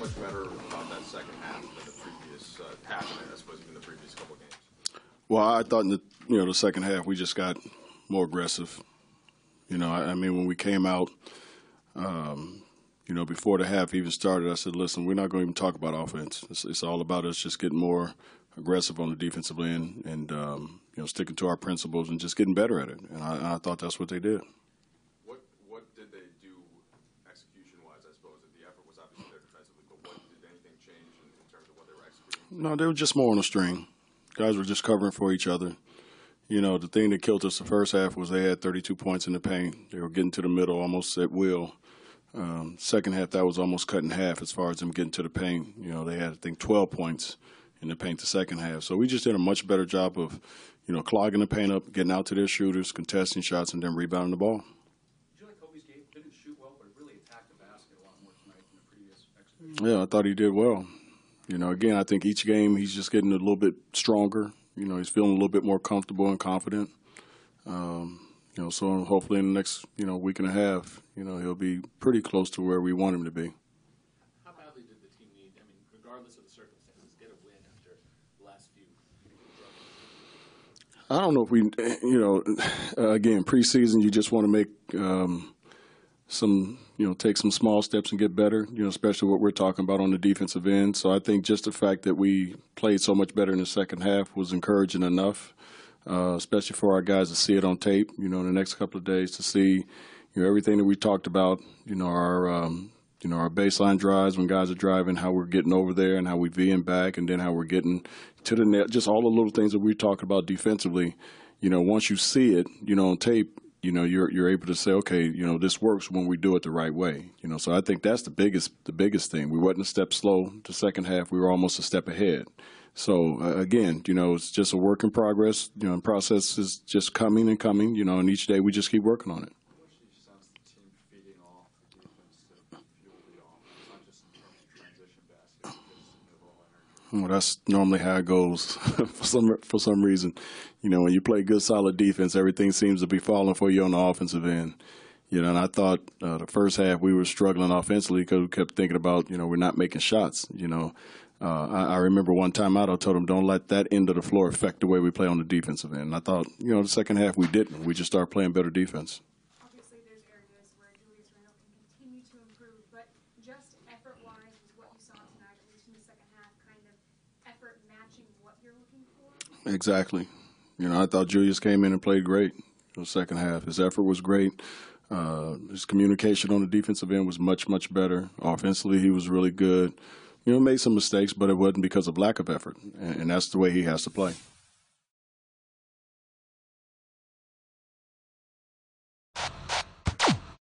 much better about that second half than the previous half, and I suppose even the previous couple games? Well, I thought in the second half we just got more aggressive. I mean, when we came out, before the half even started, I said, listen, we're not going to even talk about offense. It's all about us just getting more aggressive on the defensive end and, sticking to our principles and just getting better at it. And I thought that's what they did. What did they do execution-wise, I suppose? The effort was obviously there defensively, but did anything change in terms of what they were executing? No, they were just more on the string. Guys were just covering for each other. The thing that killed us the first half was they had 32 points in the paint. They were getting to the middle almost at will. Second half, that was almost cut in half as far as them getting to the paint. They had, I think, 12 points in the paint the second half. So we just did a much better job of, clogging the paint up, getting out to their shooters, contesting shots, and then rebounding the ball. Did you like Kobe's game? Didn't shoot well, but really attacked the basket a lot more tonight than the previous execution. Yeah, I thought he did well. Again, I think each game he's just getting a little bit stronger. He's feeling a little bit more comfortable and confident. So hopefully in the next, week and a half, he'll be pretty close to where we want him to be. How badly did the team need, regardless of the circumstances, get a win after the last few? I don't know if we, again, preseason, you just want to make take some small steps and get better, especially what we're talking about on the defensive end. So I think just the fact that we played so much better in the second half was encouraging enough, especially for our guys to see it on tape, in the next couple of days to see, everything that we talked about, our baseline drives when guys are driving, how we're getting over there and how we V'ing back and then how we're getting to the net, just all the little things that we talk about defensively. Once you see it, on tape, you're able to say, okay, this works when we do it the right way. So I think that's the biggest thing. We wasn't a step slow the second half. We were almost a step ahead. So again, it's just a work in progress. And process is just coming and coming, and each day we just keep working on it. Well, that's normally how it goes for some reason. When you play good, solid defense, everything seems to be falling for you on the offensive end. And I thought the first half we were struggling offensively because we kept thinking about, we're not making shots. I remember one time out, I told them, don't let that end of the floor affect the way we play on the defensive end. And I thought, the second half we didn't. We just started playing better defense. Obviously, there's areas where Julius Randle can continue to improve, but just effort-wise was what you saw tonight, at least in the second half, kind of effort matching what you're looking for? Exactly. I thought Julius came in and played great in the second half. His effort was great. His communication on the defensive end was much, much better. Offensively, he was really good. Made some mistakes, but it wasn't because of lack of effort, and that's the way he has to play.